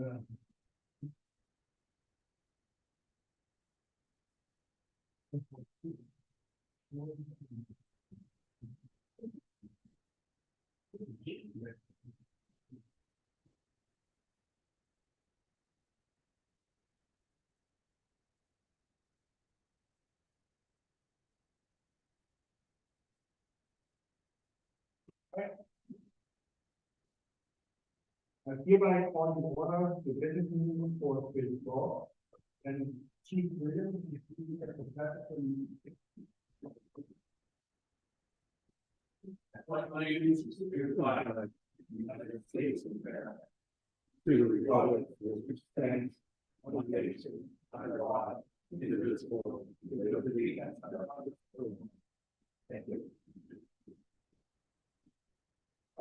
I hereby call to order the business meeting for Meeting Nov and Chief Williams is speaking at the platform. What my duties is to fly the United States of America. To the republic which stands one nation under God, indivisible, with liberty and justice. Thank you.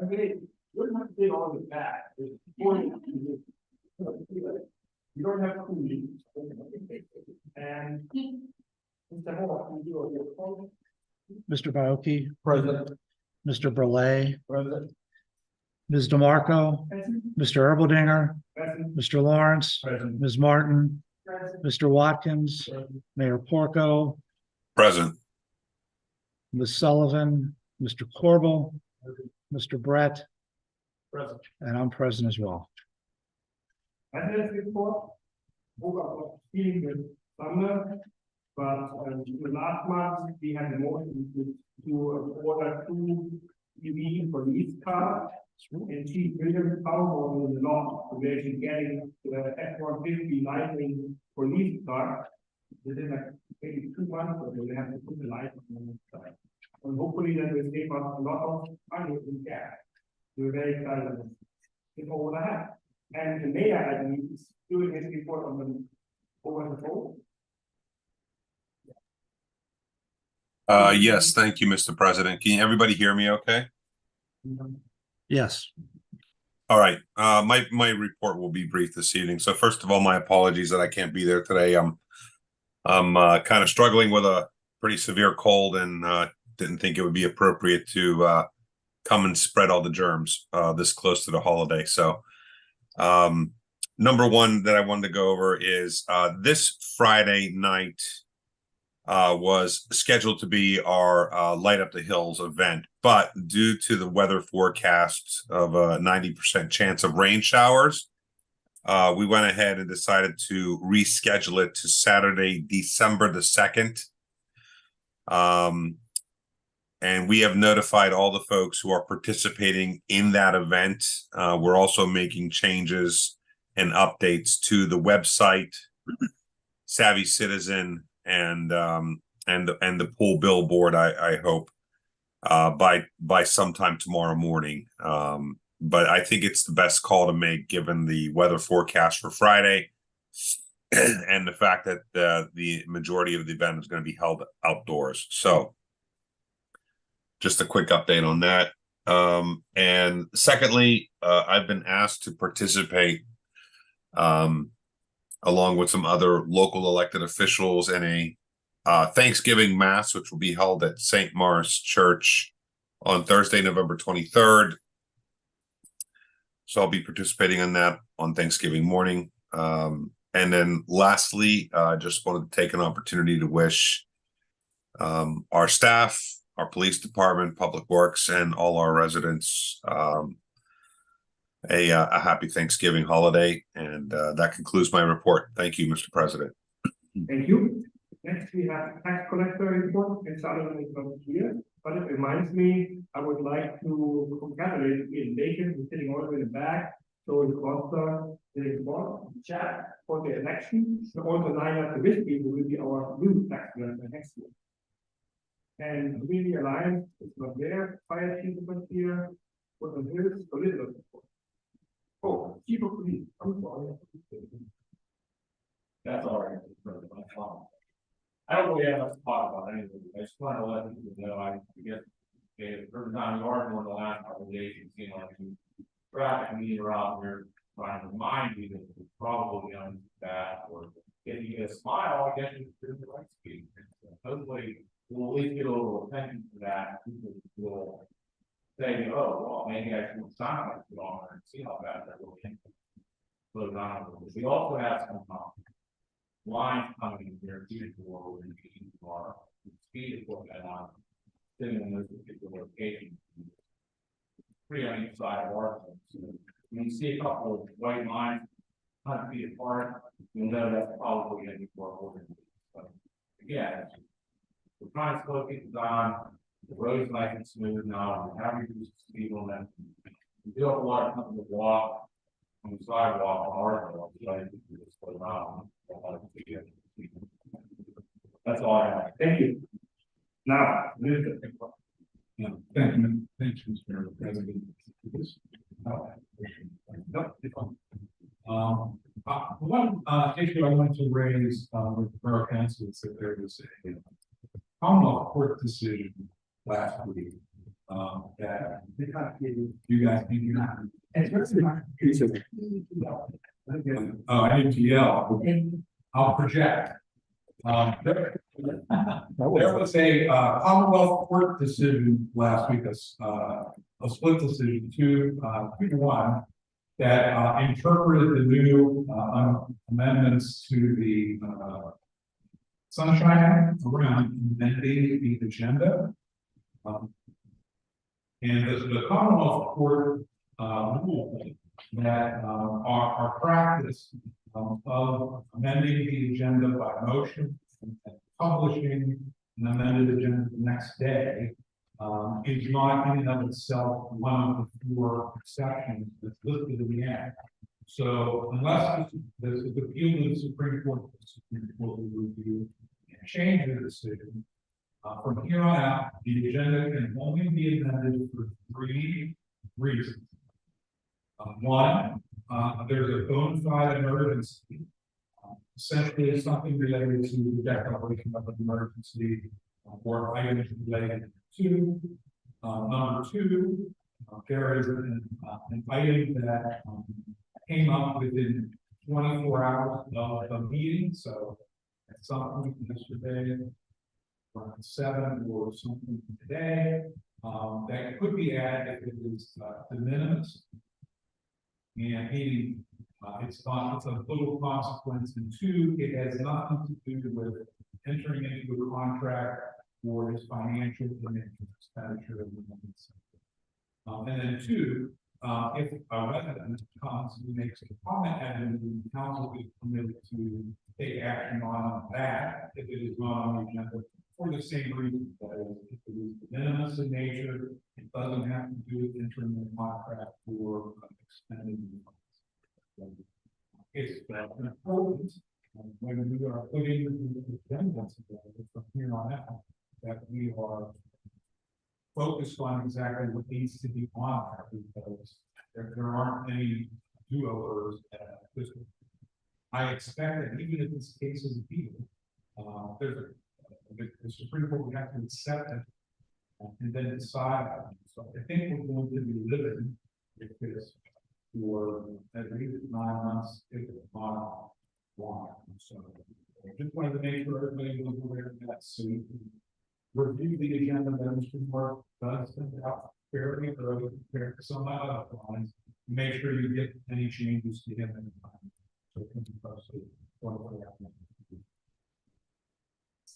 Okay. You don't have to say all of that. You don't have to leave. And Mr. Moore, you do your phone. Mr. Baoki, President. Mr. Burley, President. Ms. DeMarco, Mr. Erbaldinger, President. Mr. Lawrence, President. Ms. Martin, President. Mr. Watkins, President. Mayor Porco, Present. Ms. Sullivan, Mr. Corbel, Mr. Brett, President. and I'm present as well. Attendance report. Over speaking with Sumner, but the last month we had a motion to order 2 EV police cars, and Chief Williams found on the lot to actually getting the F-150 Lightning police car within like maybe 2 months, or they have to put the light on the side. And hopefully that will save us a lot of money in gas. We're very excited. It's all I have. And the mayor, I believe, is doing his report on the over the phone. Yes, thank you, Mr. President. Can everybody hear me okay? Yes. All right, my report will be brief this evening. So first of all, my apologies that I can't be there today. I'm kind of struggling with a pretty severe cold and didn't think it would be appropriate to come and spread all the germs this close to the holiday. So number one that I wanted to go over is this Friday night was scheduled to be our Light Up the Hills event, but due to the weather forecast of a 90% chance of rain showers, we went ahead and decided to reschedule it to Saturday, December the 2nd. And we have notified all the folks who are participating in that event. We're also making changes and updates to the website, Savvy Citizen, and the pool billboard. I hope by sometime tomorrow morning. But I think it's the best call to make given the weather forecast for Friday and the fact that the majority of the event is going to be held outdoors. So just a quick update on that. And secondly, I've been asked to participate along with some other local elected officials in a Thanksgiving Mass, which will be held at St. Mars Church on Thursday, November 23rd. So I'll be participating in that on Thanksgiving morning. And then lastly, I just wanted to take an opportunity to wish our staff, our police department, public works, and all our residents a happy Thanksgiving holiday. And that concludes my report. Thank you, Mr. President. Thank you. Next, we have tax collector report. And Sullivan is not here, but it reminds me, I would like to congratulate Ian Bacon, who's sitting all the way in the back. So the Costa, the report, chat for the election. So also Nina Trubisky, who will be our new tax collector next year. And really Alliance is not there. Fire chief is not here. For the hills, political support. Oh, chief of police. I'm sorry. That's all right. I don't really have much to talk about anything. I just want to let people know. I guess every time you are during the last couple of days, you've seen like some traffic meter out there trying to remind you that it's probably on that or getting you to smile. I guess you're the right speed. Hopefully, we'll at least get a little attention to that. People will say, "Oh, well, maybe I should sign like it on and see how bad that will be." slow down a little bit. We also have some lines coming in here due to what we're using for speed equipment on sitting in this particular location. Pretty on each side of our thing. So when you see a couple of white lines 100 feet apart, you'll know that's probably going to be more organized. But again, we're trying to slow people down. The road's nice and smooth now. We have reduced the speed limit. We do have a lot of people that walk on the sidewalk on our road. So I think we just slow down. That's all I have. Thank you. Now, Mr. Thank you, Mr. President. One issue I want to raise with the borough council is that there was a Commonwealth court decision last week that you guys think you're not. Oh, I need to yell. I'll project. There was a Commonwealth court decision last week, a split decision, 2-1, that interpreted the new amendments to the Sunshine Act around amending the agenda. And the Commonwealth Court ruled that our practice of amending the agenda by motion and publishing an amended agenda the next day is not in and of itself one of the 4 exceptions that's listed in the act. So unless the appeal to the Supreme Court will review and change the decision, from here on out, the agenda can only be amended for 3 reasons. One, there's a bona fide emergency, essentially something related to the declaration of an emergency or items related to. Number 2, there is an item that came up within 24 hours of the meeting. So at some point yesterday, around 7 or something today, that could be added if it is de minimis. And meaning it's a little consequence, and 2, it has nothing to do with entering into a contract or his financial expenditure. And then 2, if a resident comes and makes a comment and the council is permitted to take action on that if it is not on the agenda for the same reason, that is, if it is de minimis in nature, it doesn't have to do with entering a contract or expending funds. It's important when we are putting the agenda together from here on out that we are focused on exactly what needs to be on there, because there aren't any do-overs at this point. I expect that even if this case is appealed, the Supreme Court would have to accept it and then decide. So I think we're going to be living with this for at least 9 months, if not longer. So I just wanted to make sure everybody was aware of that. So you can review the agenda that Mr. Mark does send out fairly early compared to some other lines. Make sure you get any changes to him in time. So it can be posted.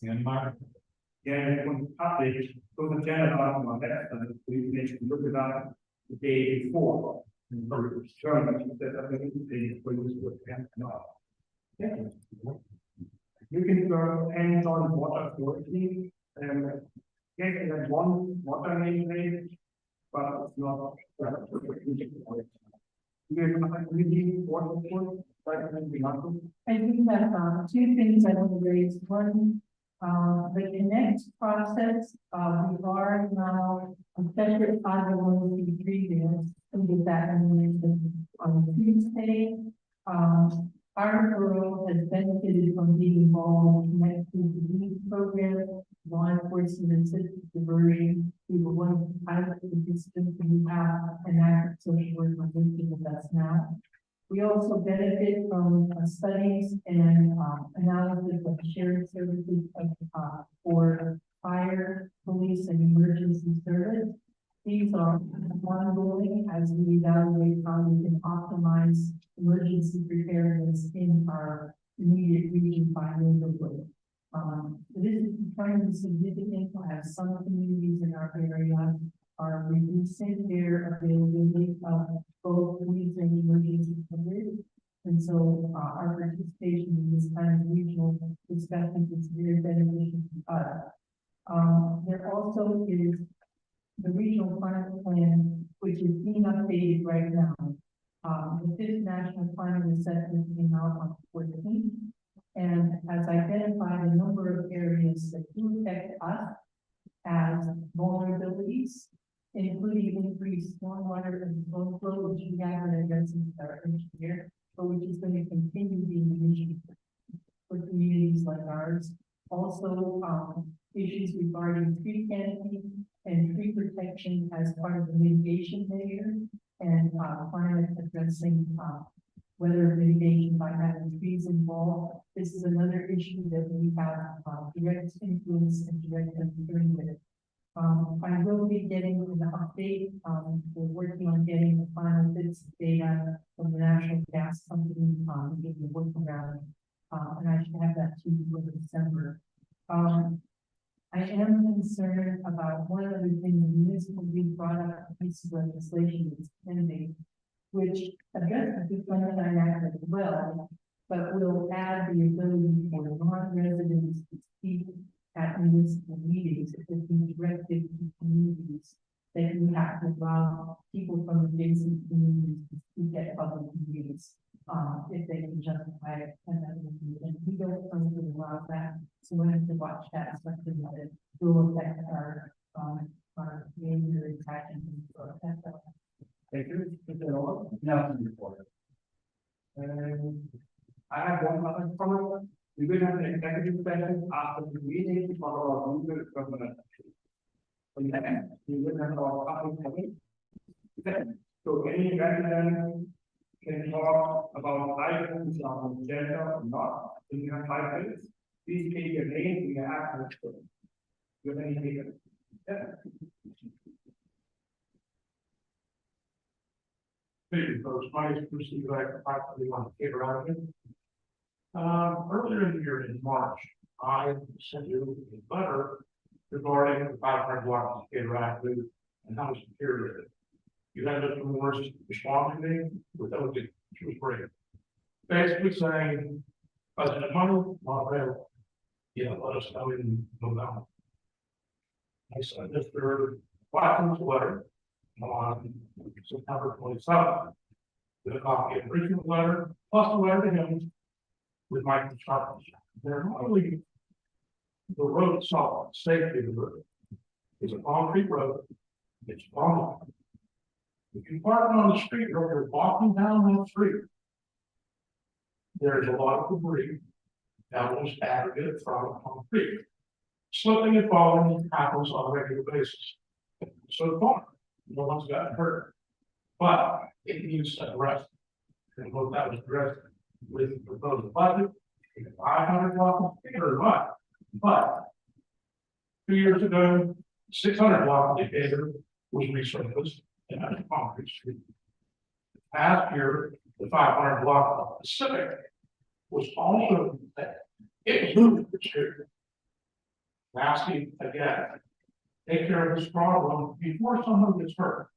And Mark. Yeah, when published, so the general on that, we need to look it up the day before. And for sure, that I think the police would have not. Yeah. You can go hands on water authority and get that one water main rate, but it's not. I think that 2 things I want to raise. One, the connect process, we are now a separate 501c3 there, and get that on Tuesday. Our borough has benefited from being involved in the Connect to the program, law enforcement assistance diversion. We were one of the pilot participants, and we have an active social work working with us now. We also benefit from studies and analysis of shared services for fire, police, and emergency service. These are ongoing as we evaluate how we can optimize emergency preparedness in our immediate region by neighborhood. This is becoming significant as some communities in our area are reducing their availability of both police and emergency coverage. And so our participation in this kind of regional discussion is very beneficial to us. There also is the regional climate plan, which is being updated right now. The fifth national climate assessment came out on the 14th and has identified a number of areas that do affect us as vulnerabilities, including increased stormwater and storm flow, which we haven't addressed in our engineer, but which is going to continue being an issue for communities like ours. Also, issues regarding tree canopy and tree protection as part of the mitigation measure, and climate addressing weather mitigation by having trees involved. This is another issue that we have direct influence and direct concern with. I will be getting an update. We're working on getting the final bits of data from the National Gas Company, getting the work around, and I should have that to you in December. I am concerned about one other thing the municipal league brought up, a piece of legislation that's pending, which addresses the Sunshine Act as well, but will add the ability for non-residents to speak at municipal meetings if it's been directed to communities that you have to allow people from adjacent communities to speak at public meetings, if they can justify it. And we don't really allow that, so we have to watch that, especially when it will affect our behavior and action. Thank you, Mr. Noah. Nothing report. I have one other comment. We will have an executive session after the meeting to talk about legal government. And then we will have our public comment. So any resident can talk about items on the agenda or not. If you have 5 minutes, please take your name and your address. You have any papers? Yeah. Thank you, folks. My name is Bruce Lee. I practically want to get around it. Earlier in the year, in March, I sent you a letter regarding the 500 blocks of Cater Active and how it's deteriorated. You had Mr. Morris respond to me with those, she was great. Basically saying, President Money, not available. Yeah, let us know in November. I sent Mr. Watkins a letter on September 27th. With a copy of the original letter, plus a letter to him with my instructions. They're not only the road itself, safety of the road. It's a concrete road. It's wrong. If you park on the street or you're walking down that street, there's a lot of debris that was aggregate from concrete. Slipping and falling happens on a regular basis. So far, no one's gotten hurt, but it needs addressed. And hope that was addressed with the proposed budget, 500 blocks or not. But 2 years ago, 600 block indicator was resurfaced and had a concrete street. Last year, the 500 block of Pacific was also it moved the street. Asking again, take care of this problem before someone gets hurt.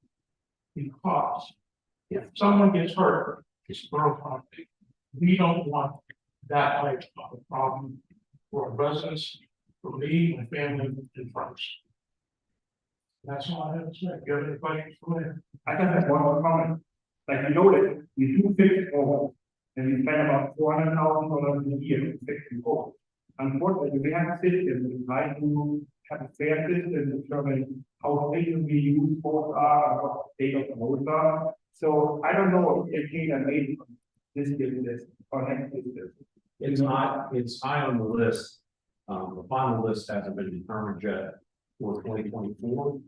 Because if someone gets hurt, it's borough property. We don't want that type of a problem for residents, for me, my family, and friends. That's all I have to say. If you have any questions for me? I can have one more comment. Like you noticed, we do fix homes, and we spend about $400,000 a year to fix the homes. Unfortunately, we have a system that try to have a fair system to determine how efficient we use both are and what the state of the roads are. So I don't know if they can made this or next year. It's not, it's high on the list. The final list hasn't been determined yet for 2024,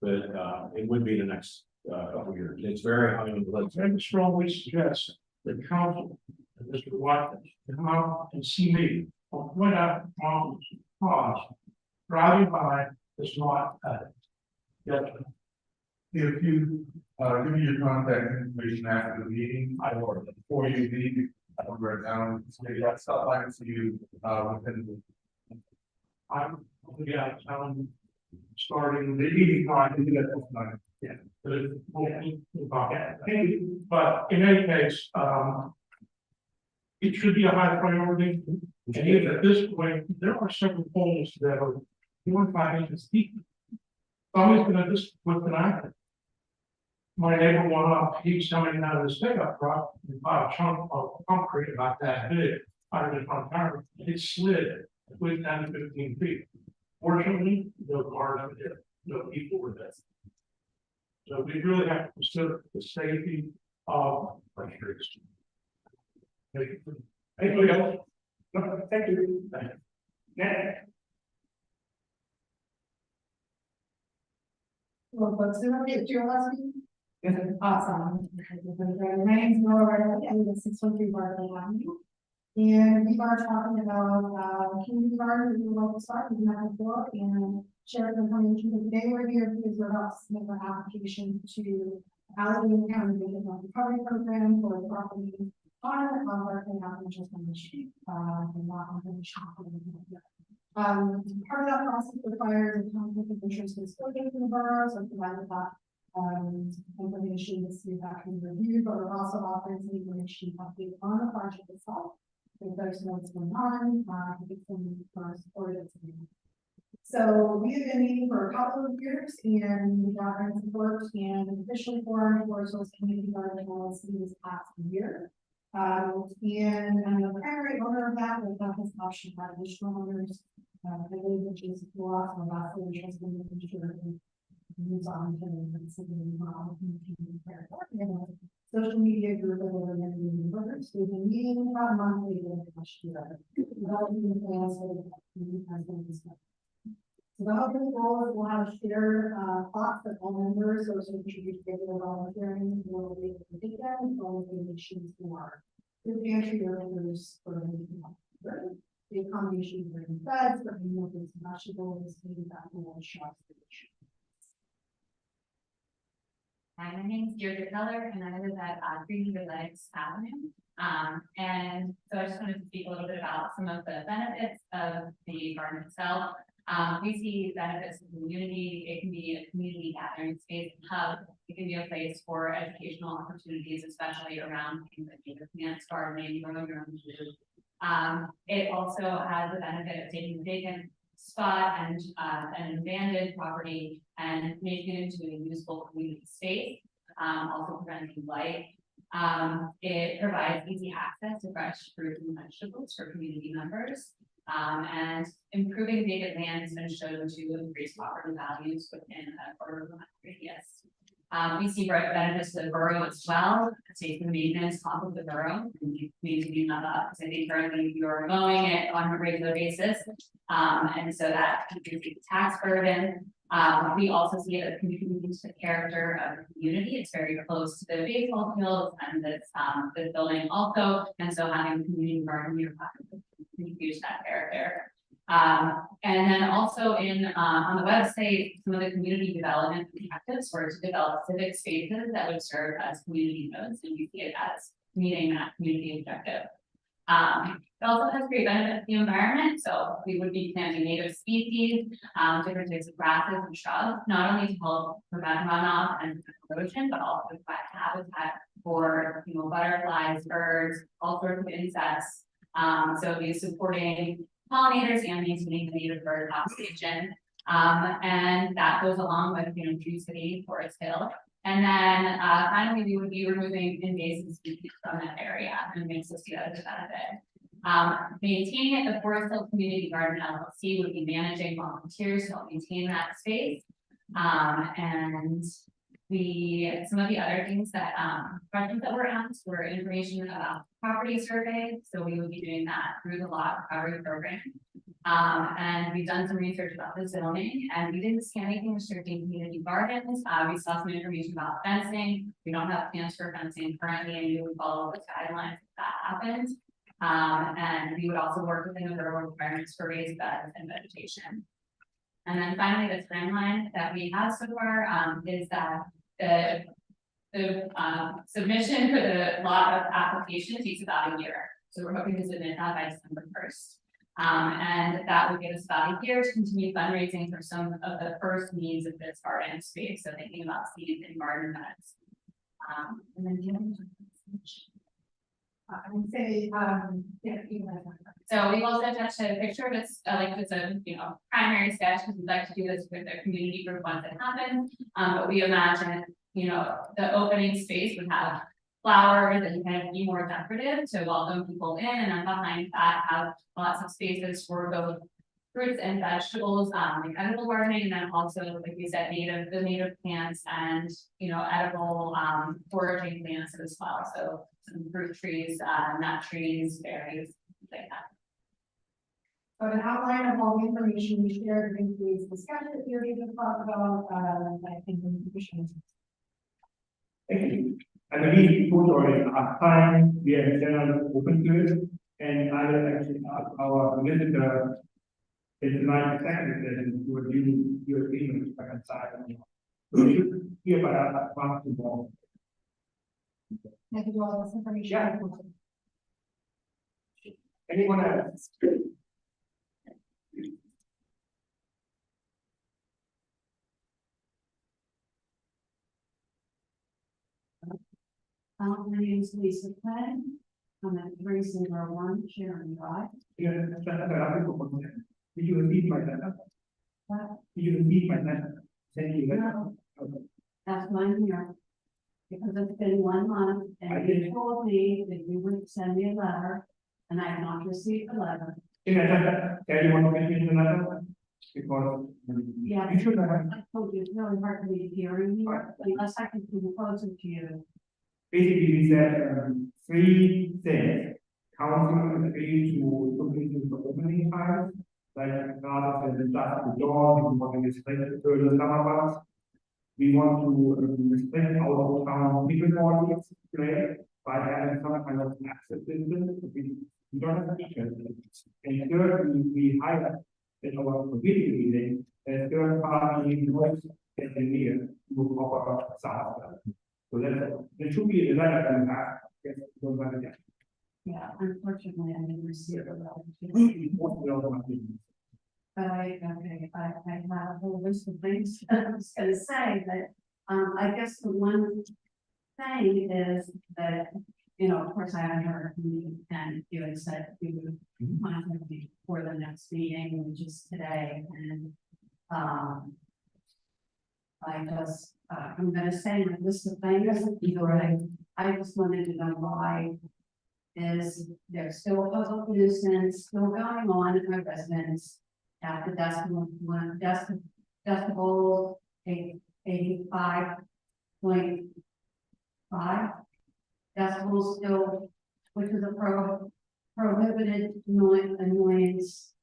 but it would be the next couple of years. It's very high on the list. I strongly suggest that council and Mr. Watkins come out and see me. I'll point out problems, cause driving by is not judgment. If you, give me your contact information after the meeting, I will, before you leave, I will write down, maybe that's stuff I can see you, within. I'm, yeah, starting the meeting time, to do that this night. Yeah. Thank you. But in any case, it should be a high priority. And even at this point, there are several poles that are 4 or 5 inches deep. Somebody's gonna just put an anchor. My neighbor went up, he was coming out of his pickup truck, and bought a chunk of concrete about that big, out of his front tire. It slid with 10 to 15 feet. Fortunately, no cars were there, no people were there. So we really have to consider the safety of our streets. Thank you. Anybody else? No, thank you. Thank you. Next. Well, folks, do you want to get your last name? Awesome. My name is Nora, and this is 613 Bartley Avenue. And we are talking about, community garden, we would like to start, we have a book and share the information. Today we're here because we're about to submit an application to Allegheny County Development Recovery Program for a property on Berkeley Avenue, just on the street, and not on the shop. Part of that process requires a conflict of interest disclosure from the borough, so provided that information to see if that can be reviewed, but we're also offering some information update on the project itself. If there's what's going on, it's some support. So we have been meeting for a couple of years and we got our support and officially formed for source community garden policy this past year. And I'm the primary owner of that, but that has option for additional owners. I believe which is a lot of that, which has been making sure moves on to social media group of over many members. We've been meeting about monthly developing plans for the community has been discussed. So the hope and goal is we'll have a shared thoughts that all members or so contribute regular volunteering will be able to take that and all the donations for the pantry workers for the accommodation for the beds, for the milk and vegetables, maybe that will shop. Hi, my name is Deirdre Keller, and I live at 300 Legs Avenue. And so I just wanted to speak a little bit about some of the benefits of the garden itself. We see benefits to the community. It can be a community gathering space and hub. It can be a place for educational opportunities, especially around things like native plants, gardening, growing your own food. It also has the benefit of taking the vacant spot and an abandoned property and making it into a useful community space, also preventing blight. It provides easy access to fresh fruit and vegetables for community members. And improving vacant land has been shown to increase property values within a quarter-mile radius. We see benefits to the borough as well, taking the maintenance off of the borough and maintaining that up, because I think currently you're mowing it on a regular basis. And so that contributes to the tax burden. We also see it contributing to the character of the community. It's very close to the baseball fields and this building also. And so having a community garden nearby contributes to that character. And then also on the website, some of the community development objectives were to develop civic spaces that would serve as community nodes, and we see it as meeting that community objective. It also has great benefit to the environment, so we would be planting native species, different types of grasses and shrubs, not only to help prevent runoff and erosion, but also to provide habitat for butterflies, birds, all sorts of insects. So we're supporting pollinators and maintaining the native bird population. And that goes along with Tree City, Forest Hill. And then finally, we would be removing invasive species from that area and makes us see that as a benefit. Maintaining it, the Forest Hill Community Garden LLC would be managing volunteers to help maintain that space. And some of the other things that questions that were asked were information about property survey. So we would be doing that through the lot recovery program. And we've done some research about the zoning, and we didn't see anything restricting community gardens. We saw some information about fencing. We don't have plans for fencing currently, and we would follow the guidelines if that happens. And we would also work within the borough requirements for raised beds and vegetation. And then finally, the timeline that we have so far is that the submission for the lot of application takes about a year. So we're hoping to submit that by December 1st. And that would give us about a year to continue fundraising for some of the first needs of this garden space. So thinking about seeds and garden beds. And then do you have any questions? I would say, yeah, you guys. So we've also attached a picture of this, like it's a, primary sketch, because we'd like to do this with a community group once it happens. But we imagine, the opening space would have flowers and kind of be more decorative to welcome people in, and then behind that have lots of spaces for both fruits and vegetables, like edible gardening, and then also, like we said, the native plants and, edible, foraging plants as well. So some fruit trees, nut trees, berries, things like that. So an outline of all the information we shared includes the sketch that you're going to talk about, I think the commission. Thank you. I believe we put already last time, we are in general open to it, and I will actually ask our visitor, it's my secretary, to review your agreement back inside. So you should hear about that part tomorrow. I can do all this information. Yeah. Anyone else? My name is Lisa Clay. I'm at 301 Sharon Drive. Yeah, that's another question. Did you repeat my letter? What? Did you repeat my letter? Thank you. No. Okay. That's mine here. Because it's been 1 month I and did. you told me that you would send me a letter and I have not received the letter. Can you want to finish the letter? Because. Yeah. You should have. I told you it's really hard for me to hear you unless I can come closer to you. Basically, we said, 3 things. Council agreed to look into the opening times, like rather than just the door, we want to restrict the further summer months. We want to restrict out of town people audience today by having some kind of access system. We don't have features. And third, we highlight in our committee meeting, a third party noise engineer to offer sound. So there should be a letter that we have. Yes, don't have it yet. Yeah, unfortunately, I didn't receive the letter. But I have a whole list of things I was gonna say, but, I guess the one thing is that, of course, I haven't heard from you, and you had said you would contact me for the next meeting, which is today, and, I'm gonna say my list of things, I just wanted to know why is there still a public nuisance still going on in my residence at the decibel 85.5 decibels still, which is a prohibited annoyance,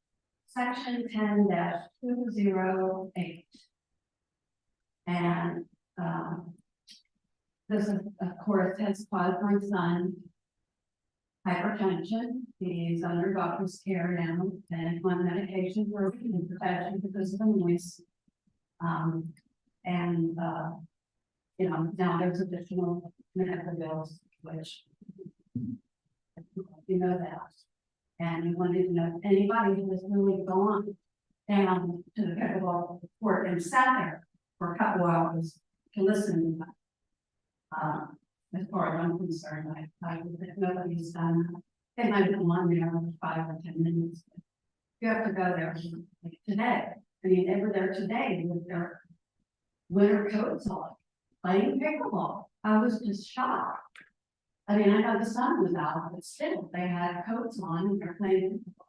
section 10-208. And this is, of course, has caused my son hypertension. He's under doctor's care now and on medication for protection because of the noise. Now there's additional medical bills, which you know that. And we wanted to know if anybody who has really gone down to the pickleball court and sat there for a couple hours to listen. As far as I'm concerned, if nobody's done that. They might have gone on there for 5 or 10 minutes. You have to go there like today. I mean, they were there today with their winter coats on, playing pickleball. I was just shocked. I mean, I know the sun was out, but still, they had coats on and they're playing pickleball.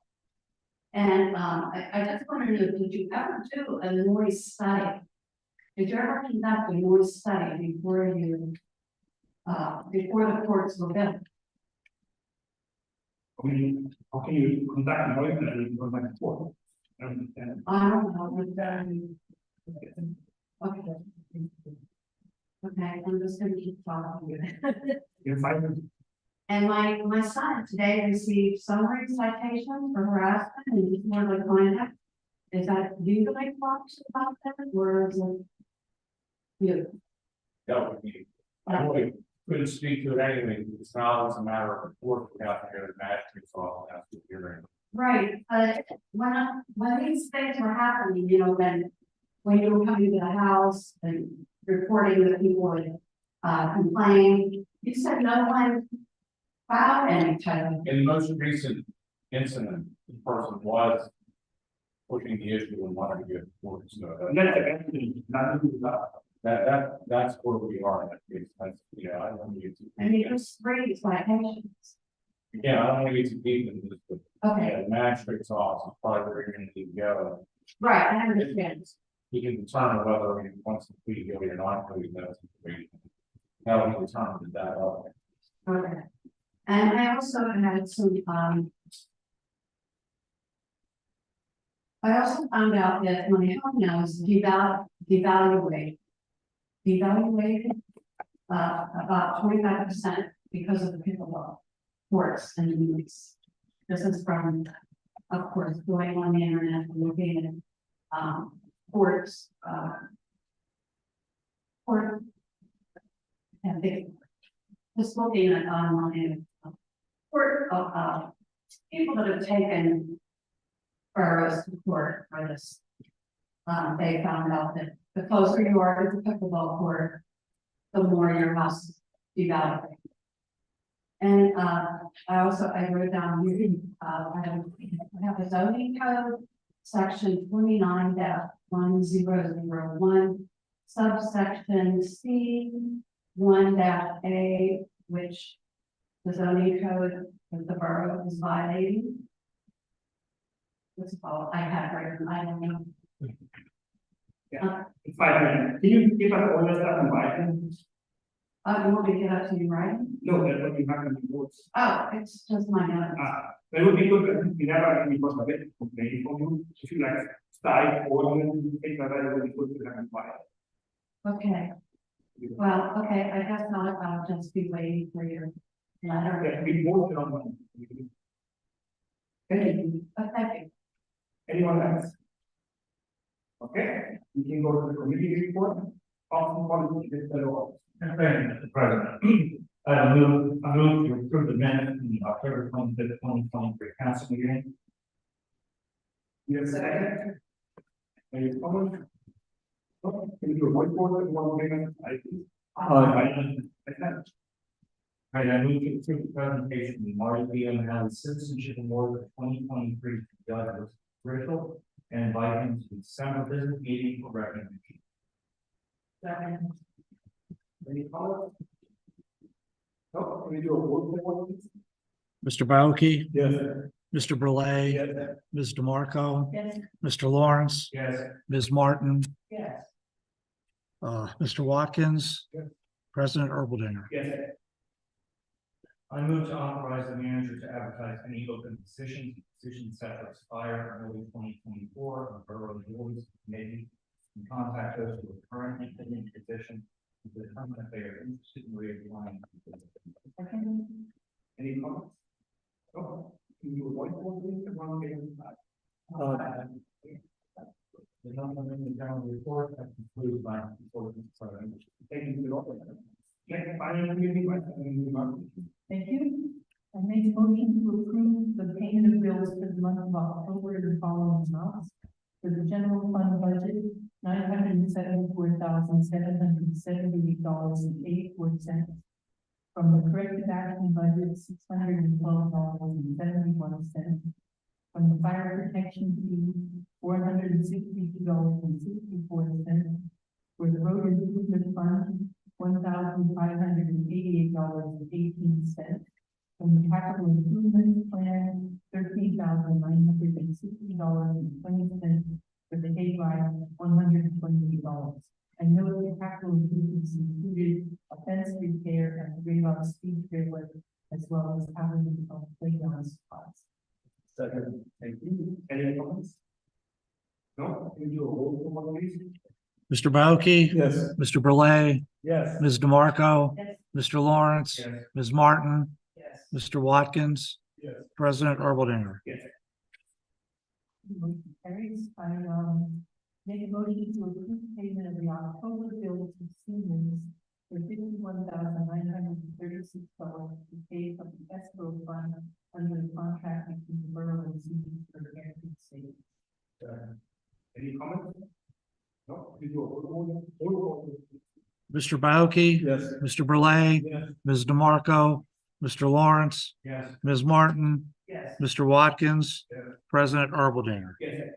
And I just want to know, did you ever do a noise study? Did you ever conduct a noise study before the courts were built? I mean, how can you conduct noise study because like sport? I don't understand. I don't know, okay. Okay, I'm just gonna keep talking. You're fine. And my son today received summary citation for harassment and disorderly conduct. Is that you that I talked about that, or is it you? dealt with me. I really couldn't speak to it anyway, it's now it's a matter of report, we have to go to the magistrate's office after the hearing. Right, but when these things were happening, you know, when you were coming to the house and reporting that people would complain, you said no one filed any type of. In the most recent incident, the person was pushing the issue and wanted to get report, so That's actually nothing to that. that's where we are in that case, that's, you know, I don't need to. And it was raised by patients. Yeah, I don't want to get too deep into this, but Okay, yeah, the magistrate's office, is probably where you're gonna need to go. right, I understand. He can determine whether he wants to plead guilty or not, because he knows the situation. How he determined that up. Okay. And I also had some, I also found out that my home now is devaluated, about 25% because of the pickleball courts and units. This is from, of course, going on the internet, and looking at, courts, court. And they, just looking at online, court, people that have taken boroughs to court for this. They found out that the closer you are to the pickleball court, the more your house is devalued. And I wrote down, I have a zoning code, section 29-1001, subsection C 1-A, which the zoning code of the borough is violating. That's all I have right now. I don't know. It's 5 minutes. Can you give us all the stuff in writing? You want me to get up to you, right? No, that's what you have in the notes. Oh, it's just my notes. That would be good, but we never actually got a bit complaint from you. If you like style ordinance, things like that, it would be good to have in file. Okay. Well, okay, I guess not. I'll just be waiting for your letter. Yeah, we voted on one. Thank you. Thank you. Anyone else? Okay, we can go to the committee report. Often policy is the law. Thank you, Mr. President. I move to approve the minutes in the October 25th, 2023 council meeting. You have a second? Any comments? No, can you do a voice vote in 1 minute? I move to approve the presentation of the Marty B. O'Malley Citizenship Award for 2023 to Douglas Griffith and invite him to the December business meeting for recognition. Second. Any comments? No, can you do a voice vote, please? Mr. Baoki, Yes. Mr. Burley, Yes. Ms. DeMarco, Yes. Mr. Lawrence, Yes. Ms. Martin, Yes. Mr. Watkins, Yes. President Erbaldinger. Yes. I move to authorize the manager to advertise any open positions set to expire in early 2024 on Borough Boards Committee and contact those who are currently in the position to determine if they are interested in reapplying. Any comments? No, can you do a voice vote, please, in 1 minute? The number in the general report that concludes my report. Thank you, Mr. Officer. Next, final meeting, Thank you. I make a motion to approve the payment of bills for the month of October and the following months. For the general fund budget, $974,778.84. From the corrective action budget, $612.71. From the fire protection fee, $462.64. For the road improvement fund, $1,588.18. From the capital improvement plan, $13,960.20. For the hayride, $128. I know the capital improvements included a fence repair and Graylock speed trailer, as well as having playground spots. Second, thank you. Any comments? No, can you do a roll call, please? Mr. Baoki, Yes. Mr. Burley, Yes. Ms. DeMarco, Yes. Mr. Lawrence, Yes. Ms. Martin, Yes. Mr. Watkins, Yes. President Erbaldinger. Yes. Motion carries. I make a motion to approve payment of the October bill to Siemens for $51,936 to pay from the escrow fund under the contract between the borough and CDs for guaranteed savings. Any comments? No, please do a roll call. Mr. Baoki? Yes. Mr. Burley? Yes. Ms. DeMarco? Mr. Lawrence? Yes. Ms. Martin? Yes. Mr. Watkins? Yes. President Erbaldinger. Yes.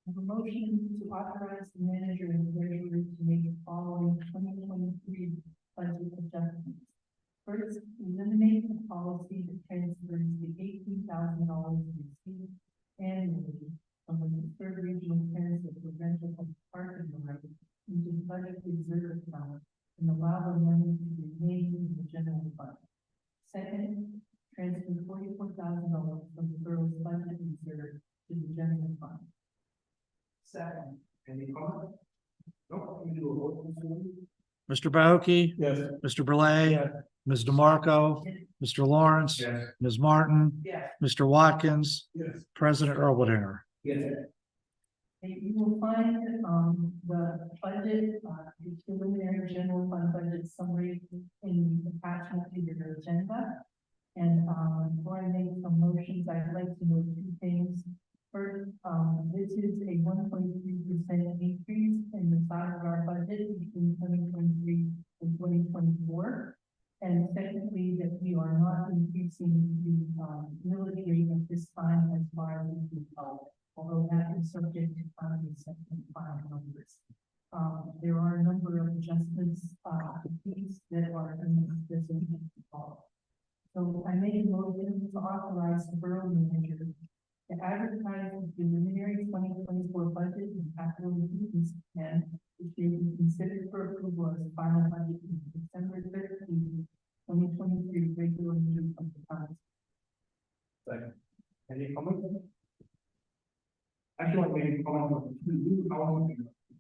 A motion to authorize the manager and treasurer to make the following 2023 budget adjustments. First, eliminate the policy that transfers the $18,000 received annually from the third regional transit for rental of parking lot into the budget reserve account and allow the money to remain in the general fund. Second, transfer $44,000 from the borough's budget reserve to the general fund. Second. Any comments? No, please do a roll call. Mr. Baoki? Yes. Mr. Burley? Ms. DeMarco? Mr. Lawrence? Yes. Ms. Martin? Yes. Mr. Watkins? Yes. President Erbaldinger. Yes. You will find, the budget, the preliminary general fund budget summary in the attachment to your agenda. And, before I make some motions, I'd like to note two things. First, this is a 1.3% increase in the size of our budget between 2023 and 2024. And secondly, that we are not increasing the, millage rate at this time as far as we know, although that is subject to finding second final numbers. There are a number of adjustments, fees that are in this. So I made a motion to authorize the borough manager to advertise the preliminary 2024 budget and capital improvements plan, which may be considered for approval as a final budget in December 13, 2023 regular meeting of the council. Second. Any comments? Actually, I made a comment on you,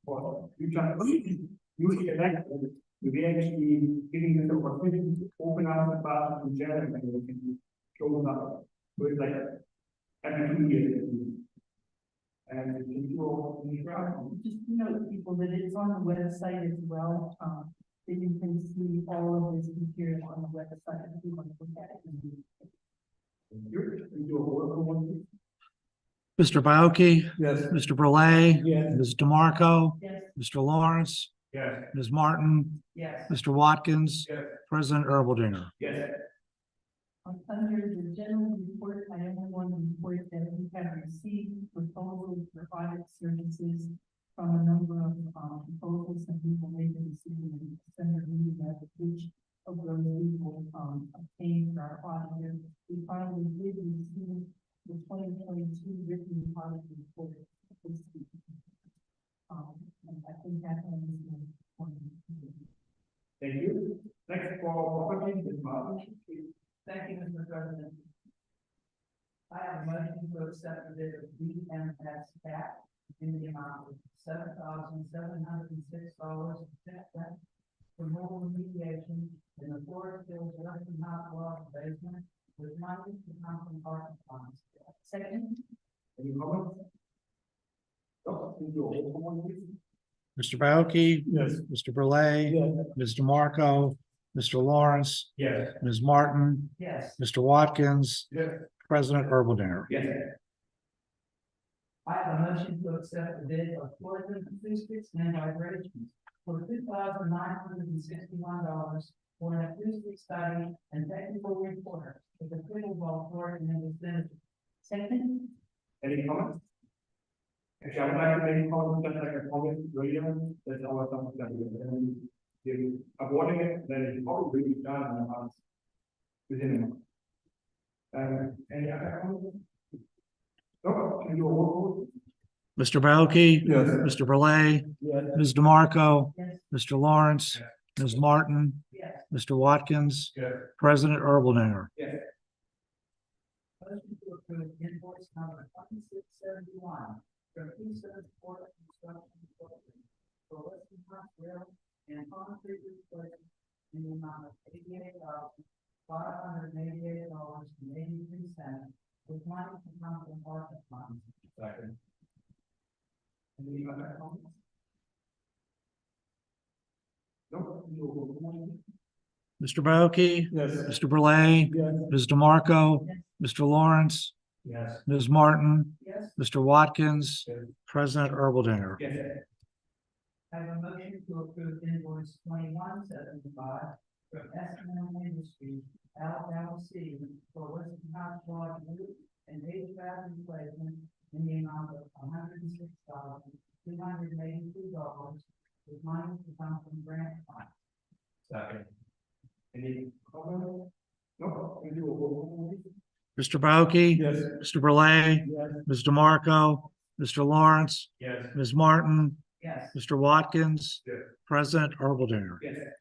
for usually elect, we actually giving this opportunity to open up the path to general and we can show them up. So it's like every 2 years. And if you go, Just to note people that it's on the website as well, that you can see all of this material on the website if you want to look at it. you do a work on Mr. Baoki? Yes. Mr. Burley? Yes. Ms. DeMarco? Yes. Mr. Lawrence? Yes. Ms. Martin? Yes. Mr. Watkins? Yes. President Erbaldinger. Yes. Under the general report, I only want to report that we have received proposals for audit services from a number of proposals, and we will make a decision in December meeting as to which of those we will obtain our auditor. We finally did receive the 2022 written audit report this week. And I think that ends the point. Thank you. Next for property is Martin. Thank you, Mr. President. I have a motion to accept the bid of BMS back in the amount of $7,706.06 for mobile remediation in the Forest Hills Western Hot Water Basement with money to come from parking funds. Second. Any comments? No, please do a roll call, please. Mr. Baoki? Yes. Mr. Burley? Yes. Ms. DeMarco? Mr. Lawrence? Yes. Ms. Martin? Yes. Mr. Watkins? Yes. President Erbaldinger. Yes. I have a motion to accept the bid of Florida Acoustics and Vibrations for $2,961 for an acoustic study and technical report for the pickleball court in the vicinity. Second. Any comments? Actually, I would like to make a comment, just like a comment, radio, that's our something that we if avoiding it, then it's probably be done in a month. Within a month. Any other comments? No, can you roll call? Mr. Baoki? Yes. Mr. Burley? Yes. Ms. DeMarco? Yes. Mr. Lawrence? Yes. Ms. Martin? Yes. Mr. Watkins? Yes. President Erbaldinger. Yes. Motion to approve invoice number 2671 from Eastern Port Construction Incorporated for Western Hot Rail and concrete replacement in the amount of $88,588.83 with money to come from parking funds. Second. Any other comments? No, Mr. Baoki, Yes. Mr. Burley, Ms. DeMarco, Mr. Lawrence, Yes. Ms. Martin, Yes. Mr. Watkins, Yes. President Erbaldinger. Yes. I have a motion to approve invoice 2175 from S&M Industries LLC for Westinghouse Water and HVAC replacement in the amount of $106,282, with money to come from grant fund. Second. Any comment? No, can you do a roll call, please? Mr. Baoki, Yes. Mr. Burley, Yes. Ms. DeMarco, Mr. Lawrence, Yes. Ms. Martin, Yes. Mr. Watkins, Yes. President Erbaldinger. Yes.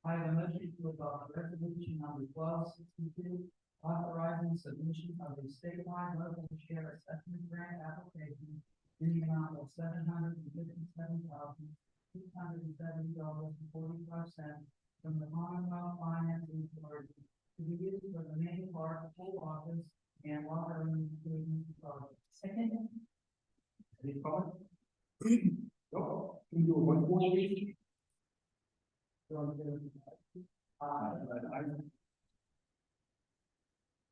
I have a motion to adopt resolution number 1262, authorizing submission of a statewide local share assessment grant application in the amount of $757,270.45 from the Commonwealth Financing Authority to be used for the main park, full office, and water improvement project. Second. Any comment? No, can you do a roll call, please? I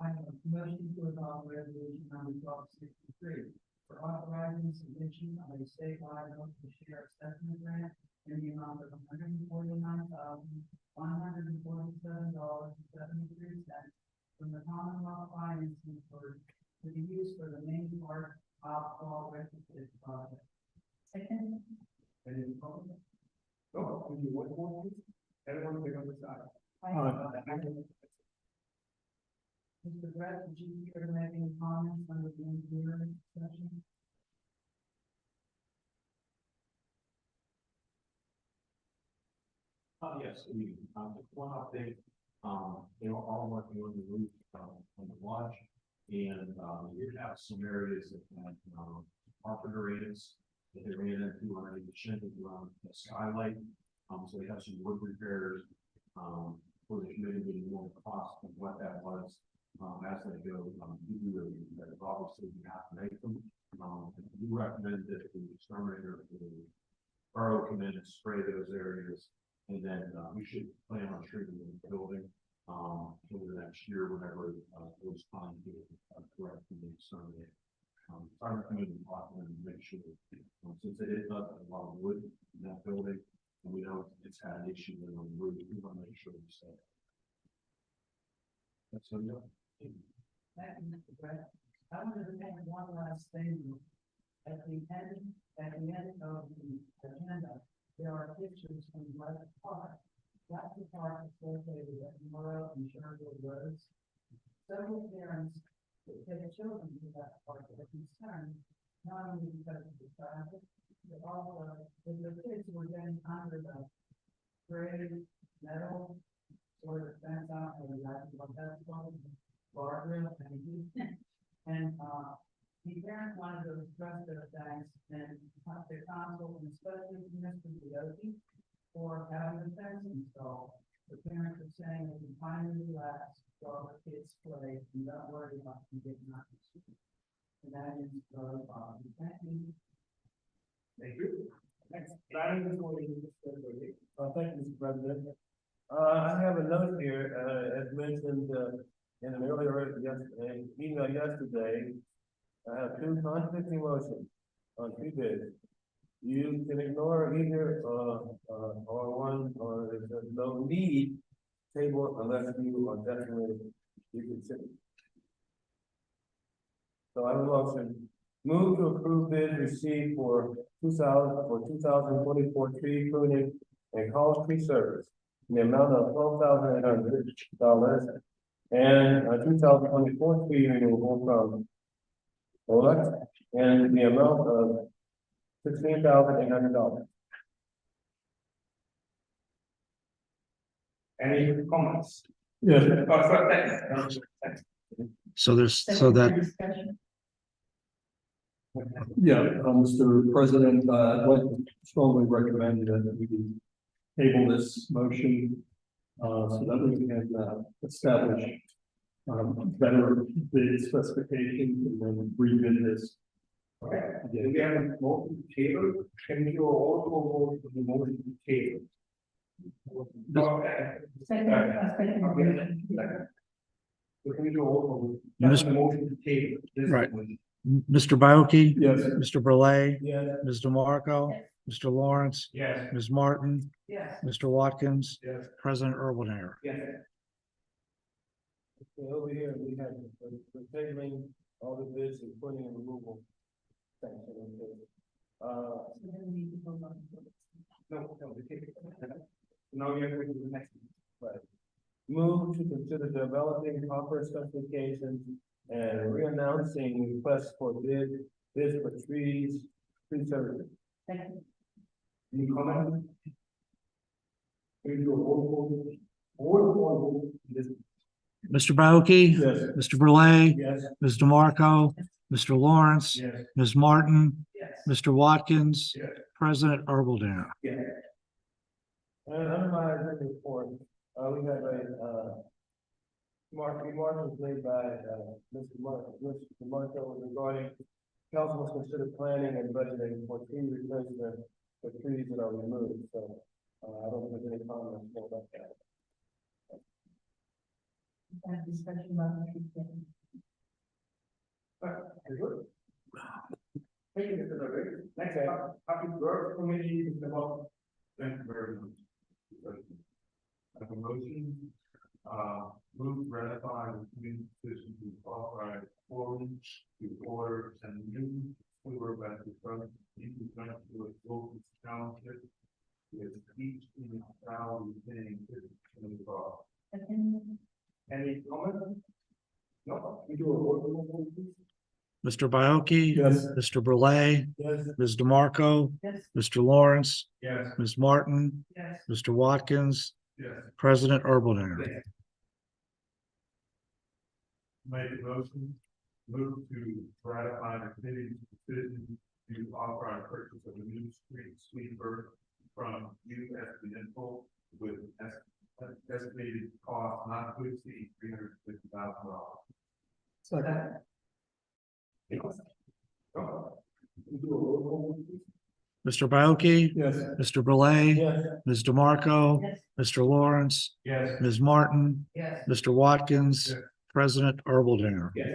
have a motion to adopt resolution number 1263 for authorizing submission of a statewide local share assessment grant in the amount of $149,147.73 from the Commonwealth Financing Authority to be used for the main park outfall retrofit project. Second. Any comment? No, can you do a roll call, please? Everyone take on the side. Mr. Brett, would you care to make any comments on the engineering session? Yes, one update, they are all working on the roof, on the lodge. And, we have some areas that had, carpenter areas that they ran into on the shingle around the skylight. So they have some wood repairs, for the committee getting more cost of what that was. As they go, obviously we have to make them. We recommend that the exterminator, the borough come in and spray those areas. And then, we should plan on treating the building, over the next year, whenever, those time to, correct the exterminator. I recommend the and make sure, since it is not a lot of wood in that building, and we know it's had an issue with on the roof, we want to make sure we say. That's what, Thank you, Mr. Brett. I wanted to make one last thing. At the end of the agenda, there are pictures from Black Park. Black Park is located at Morrow and Sherwood Roads. Several parents that take children to that park are concerned, not only because of the traffic, but also if the kids were getting under the gray metal sort of fence out or basketball guardrail and the parents wanted to express their thanks and the council, and especially Mr. Biocchi, for having the fence installed. The parents are saying they can finally relax while the kids play and not worry about them getting out. And that is very positive. Thank you. Thank you. Next, planning and zoning. Thank you, Mr. President. I have a note here, as mentioned, in an earlier email yesterday. I have two conflicting motions on two bids. You can ignore either, or one, or there's no need table unless you are definitely reconsider. So I have a motion, move to approve bid received for 2024 tree pruning and call tree service in the amount of $12,800 and 2024 tree removal from Olex and the amount of $16,800. Any comments? Yes. So that, Discussion. Yeah, Mr. President, I'd like to strongly recommend that we table this motion so that we can establish better bid specifications and then rebid this. Okay, we have a motion to table, can you also vote for the motion to table? Second. We can do a roll call. Yes. That's the motion to table. This Right. one. Mr. Baoki? Yes. Mr. Burley? Yes. Ms. DeMarco? Yes. Mr. Lawrence? Yes. Ms. Martin? Yes. Mr. Watkins? Yes. President Urban. Yes. Okay, over here, we have, we're tabling all the bids and putting in removal. No, we take it. Now we are going to the next. Move to consider developing proper specifications and re-announcing requests for bids for tree services. Second. Any comment? We do a roll call. This. Mr. Baoki? Yes. Mr. Burley? Yes. Ms. DeMarco? Mr. Lawrence? Yes. Ms. Martin? Yes. Mr. Watkins? Yes. President Urban. Yes. And under my written report, we have a, remark was made by, Mr. Marco regarding council must consider planning and budgeting for tree replacement for trees that are removed, so, I don't think there's any comments more about that. Have discussion about the treatment. Thank you, Mr. David. Next, happy birthday committee, Mr. Bob. Thank you very much. I have a motion, move to ratify the community decision to authorize forum to order and new sewer back to front in conjunction with local township. With each municipality paying $50 million. Any comment? No, we do a roll call, please. Mr. Baoki? Yes. Mr. Burley? Yes. Ms. DeMarco? Yes. Mr. Lawrence? Yes. Ms. Martin? Yes. Mr. Watkins? Yes. President Urban. Make a motion, move to ratify the committee's decision to authorize purchase of a new street sweeper from U.S. Municipal with estimated cost not to exceed $350,000. Second. We do a roll call, please. Mr. Baoki? Yes. Mr. Burley? Yes. Ms. DeMarco? Yes. Mr. Lawrence? Yes. Ms. Martin? Yes. Mr. Watkins? Yes. President Urban. Yes.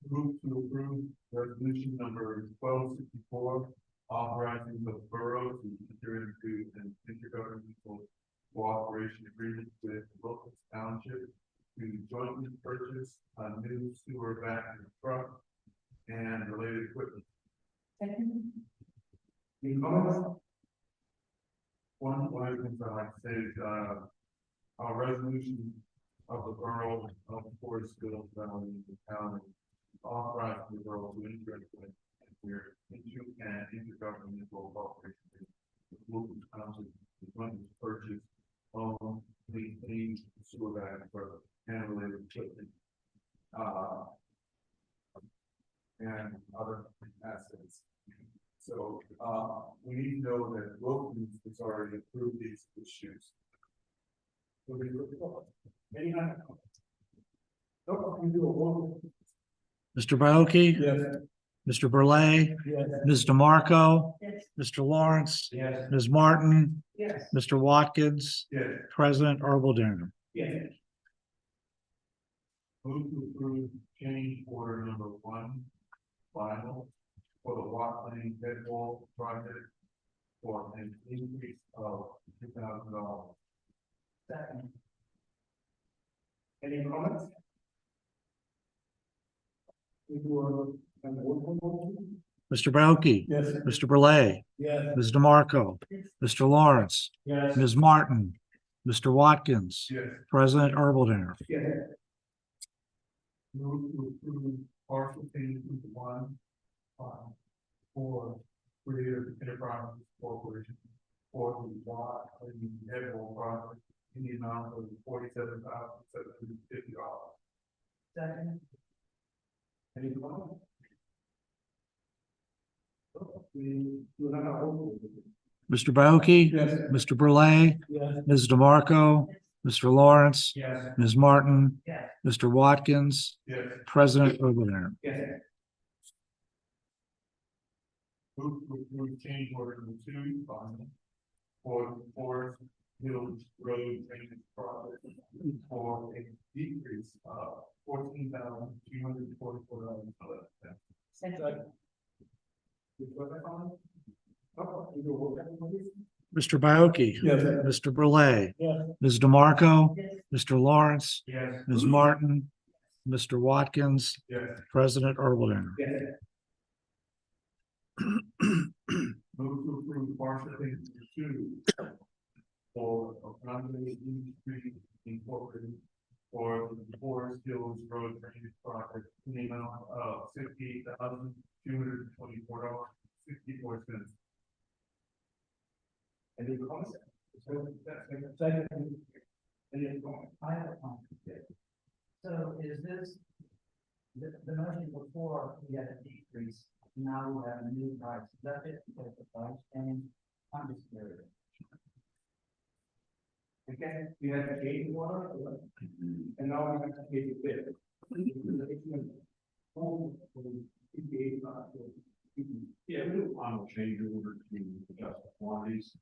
Move to approve resolution number 1264, authorizing the borough to enter into an intergovernmental cooperation agreement with local township to jointly purchase a new sewer vacuum truck and related equipment. Second. Any comments? One of the things I like to say is, our resolution of the borough of Forestville, Valley, the town, authorized the borough to enter into and we're into an intergovernmental cooperation with local township to jointly purchase, maintain sewer vacuum truck and related equipment. And other assets. So, we need to know that Wilkins has already approved these issues. So we do a call. Any other comments? No, we do a roll call. Mr. Baoki? Yes. Mr. Burley? Yes. Ms. DeMarco? Yes. Mr. Lawrence? Yes. Ms. Martin? Yes. Mr. Watkins? Yes. President Urban. Yes. Move to approve change order number 1, final, for the Watling head wall project for an increase of $2,000. Second. Any comments? We do a roll call. Mr. Baoki? Yes. Mr. Burley? Yes. Ms. DeMarco? Mr. Lawrence? Yes. Ms. Martin? Mr. Watkins? Yes. President Urban. Yes. Move to approve partial payment 1, for Creative Enterprise Corporation for the Watling head wall project in the amount of $47,750. Second. Any comments? We do not have a roll call. Mr. Baoki? Yes. Mr. Burley? Yes. Ms. DeMarco? Mr. Lawrence? Yes. Ms. Martin? Yes. Mr. Watkins? Yes. President Urban. Yes. Move to approve change order number 2, final, for Forest Hills Road Drainage Project for a decrease of $14,244. Second. Mr. Baoki. Yes. Mr. Burley. Yes. Ms. DeMarco. Yes. Mr. Lawrence. Yes. Ms. Martin. Mr. Watkins. Yes. President Erbaldinger. Yes. Move to approve partial payment two for accommodated industry incorporated for the Forest Hills Road Drainage Project in the amount of $58,224.64. Any comments? Second. Any comments? I have a comment. So is this, the motion before, we had a decrease, now we have a new price, is that it, because the price change? I'm just curious. Okay, we had to pay the water, and now we have to pay the bill. Yeah, we do final change order to adjust the quantities,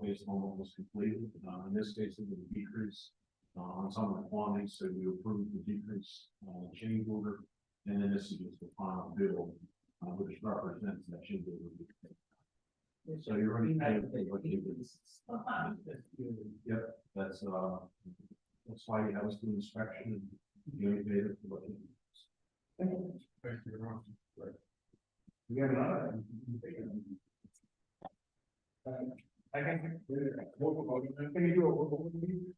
based on what was completed. In this case, it would decrease, on some of the quantities, so we approved the decrease, change order. And then this is just the final bill, which represents that change order. So you're already paying what you did. Yep, that's why you have us do inspection and you only pay it for what you do. Thank you very much. We have another. I can you do a roll call, please?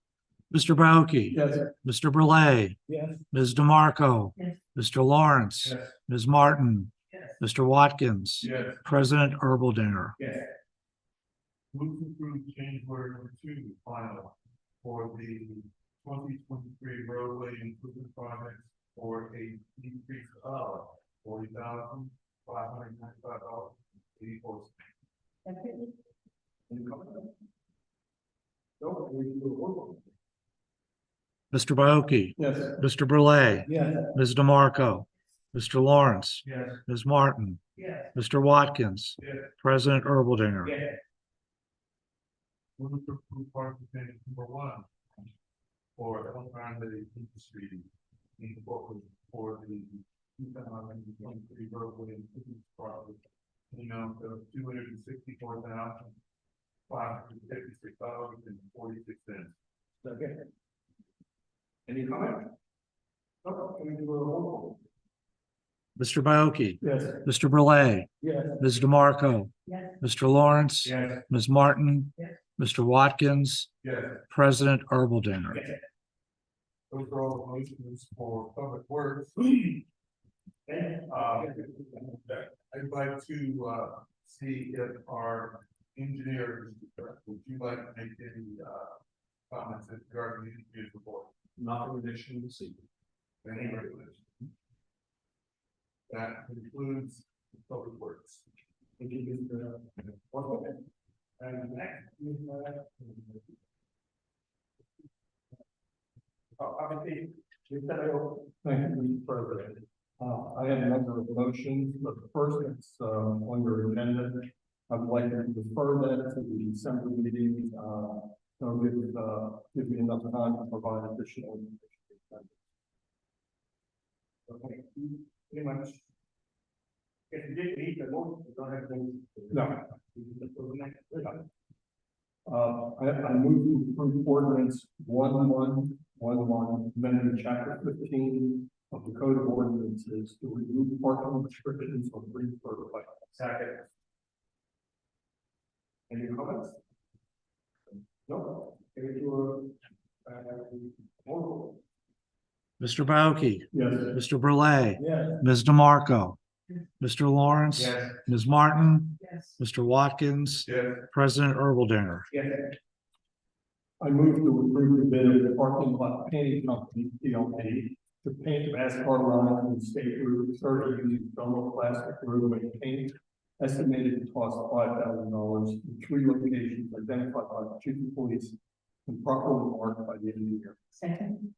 Mr. Baoki. Yes. Mr. Burley. Yes. Ms. DeMarco. Yes. Mr. Lawrence. Yes. Ms. Martin. Yes. Mr. Watkins. Yes. President Erbaldinger. Yes. Move to approve change order number two final for the 2023 roadway improvement project for a decrease of $40,595.84. Second. Any comment? No, we do a roll call. Mr. Baoki. Yes. Mr. Burley. Yes. Ms. DeMarco. Mr. Lawrence. Yes. Ms. Martin. Yes. Mr. Watkins. Yes. President Erbaldinger. Yes. Move to approve partial payment number one for accommodated industry incorporated for the 2023 roadway improvement project. In the amount of $264,556.46. Okay. Any comment? No, can we do a roll call? Mr. Baoki. Yes. Mr. Burley. Yes. Ms. DeMarco. Yes. Mr. Lawrence. Yes. Ms. Martin. Yes. Mr. Watkins. Yes. President Erbaldinger. Those are all the motions for public works. I'd like to see if our engineers, would you like to make any comments regarding the engineer's report? Nothing additional this evening. Any regulation? That includes public works. Thank you, Mr. Watkins. And next, we have. Obviously, Thank you, Mr. President. I have a number of motions, but the first is on your agenda. I would like to defer that to the December meeting, so give me enough time to provide additional information. Okay, pretty much. If you did meet the motion, you don't have to. No. I move to approve ordinance 1111, amending chapter 15 of the Code of Ordinances to remove parking restrictions on Greensburg Pike. Second. Any comments? No, can we do a, roll call? Mr. Baoki. Yes. Mr. Burley. Yes. Ms. DeMarco. Mr. Lawrence. Yes. Ms. Martin. Yes. Mr. Watkins. Yes. President Erbaldinger. Yes. I move to approve the bid of the parking lot painting company, PLP, to paint NASCAR lines and state route 30 using thermoplastic roadway paint, estimated to cost $5,000 in 3 locations identified by the chief of police and properly marked by the engineer. Second.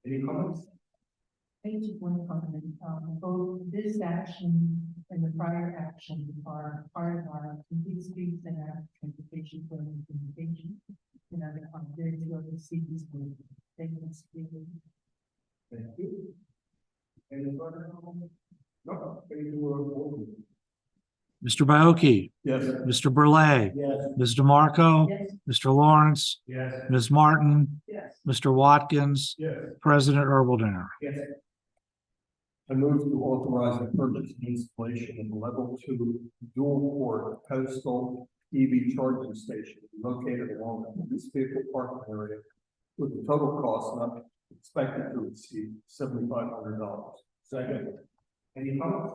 Any comments? I just want to comment, both this action and the prior action are part of our complete streets and our transportation application for implementation. And I'm very thrilled to see this move. Thank you. Thank you. Any further comments? No, can you do a roll? Mr. Baoki, Yes. Mr. Burley, Yes. Ms. DeMarco, Yes. Mr. Lawrence, Yes. Ms. Martin, Yes. Mr. Watkins, Yes. President Erbaldinger. Yes. I move to authorize the purchase and installation of a level 2 dual port coastal EV charging station located along the police vehicle parking area with a total cost not expected to exceed $7,500. Second. Any comments?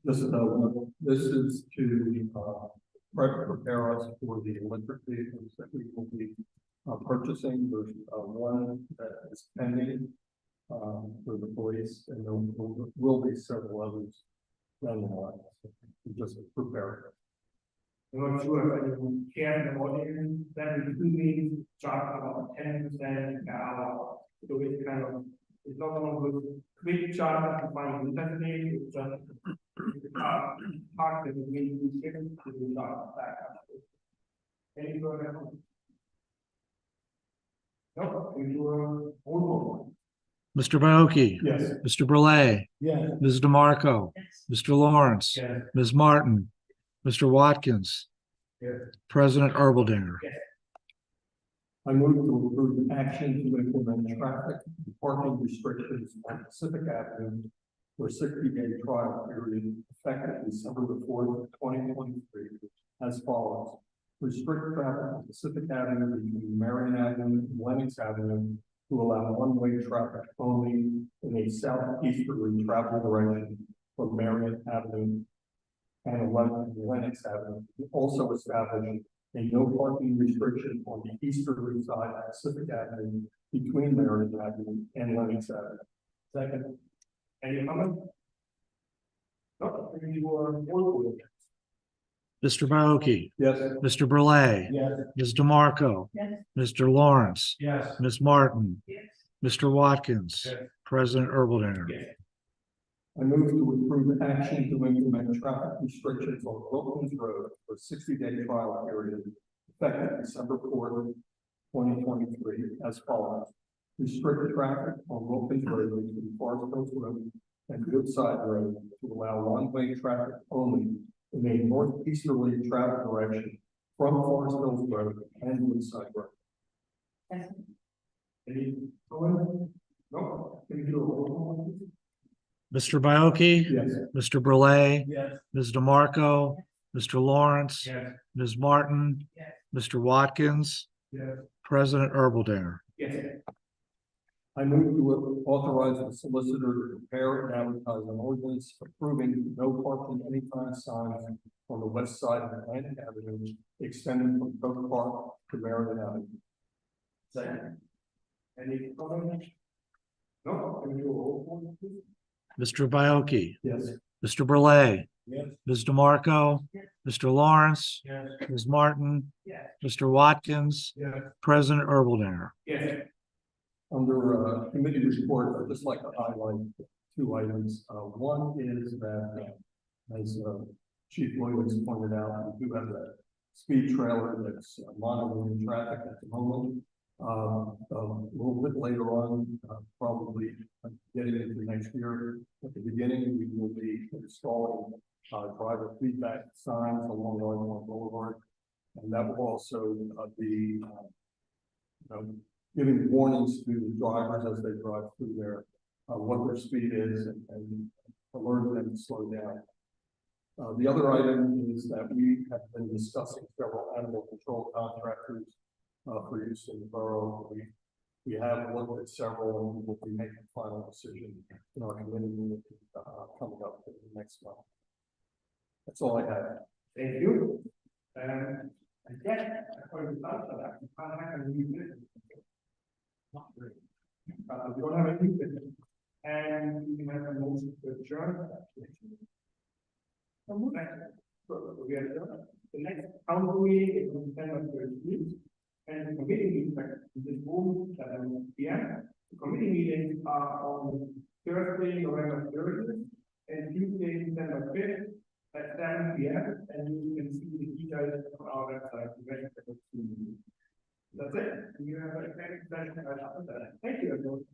This is to prepare us for the electric vehicles that we will be purchasing. There's one that is pending for the police, and there will be several others down the line. So just prepare. I'm not sure if anyone cares about it, then we do need to charge about 10% per hour. So it's kind of, it's not one of those quick charge to find intensity, it's just park that we need to get to the charge back. Any further comments? No, we do a roll. Mr. Baoki, Yes. Mr. Burley, Yes. Ms. DeMarco, Mr. Lawrence, Yes. Ms. Martin, Mr. Watkins, Yes. President Erbaldinger. I move to approve action to implement traffic and parking restrictions on Pacific Avenue for a 60-day trial period effective December 4th, 2023, as follows. Restrict traffic on Pacific Avenue between Marion Avenue and Lenox Avenue to allow one-way traffic only in a southeasterly travel direction from Marion Avenue and Lenox Avenue. Also establish a no parking restriction on the easterly side of Pacific Avenue between Marion Avenue and Lenox Avenue. Second. Any comment? No, we do a roll. Mr. Baoki, Yes. Mr. Burley, Yes. Ms. DeMarco, Yes. Mr. Lawrence, Yes. Ms. Martin, Yes. Mr. Watkins, Yes. President Erbaldinger. Yes. I move to approve action to implement traffic restrictions on Wilkins Road for a 60-day trial period effective December 4th, 2023, as follows. Restrict traffic on Wilkins Road between Forest Hills Road and Woodside Road to allow one-way traffic only in a northeasterly travel direction from Forest Hills Road and Woodside Road. Yes. Any comment? No, can we do a roll? Mr. Baoki, Yes. Mr. Burley, Yes. Ms. DeMarco, Mr. Lawrence, Yes. Ms. Martin, Yes. Mr. Watkins, Yes. President Erbaldinger. Yes. I move to authorize the solicitor to prepare and advertise an ordinance approving no parking anytime signs on the west side of Atlantic Avenue, extending from Coke Park to Marion Avenue. Second. Any comment? No, can we do a roll call, please? Mr. Baoki, Yes. Mr. Burley, Yes. Ms. DeMarco, Yes. Mr. Lawrence, Yes. Ms. Martin, Yes. Mr. Watkins, Yes. President Erbaldinger. Yes. Under committee report, I'd just like to highlight two items. One is that, as Chief Williams pointed out, we do have that speed trailer that's monitoring traffic at the moment. A little bit later on, probably getting into next year, at the beginning, we will be installing driver feedback signs along Ardmore Boulevard. And that will also be giving warnings to drivers as they drive through there, what their speed is and alert them to slow down. The other item is that we have been discussing several animal control contractors for use in the borough. We have looked at several and we will be making a final decision in our committee meeting coming up in the next month. That's all I have. Thank you. And again, according to that, I can read it. Not really. We don't have any business. And we have a motion to adjourn. We are done. The next council meeting is on December 13th. And the committee meetings are in this room at 7 p.m. The committee meetings are on Thursday, November 30th, and Tuesday, December 5th at 7 p.m. And you can see the details details on our website. That's it. You have a great session. Thank you, everyone.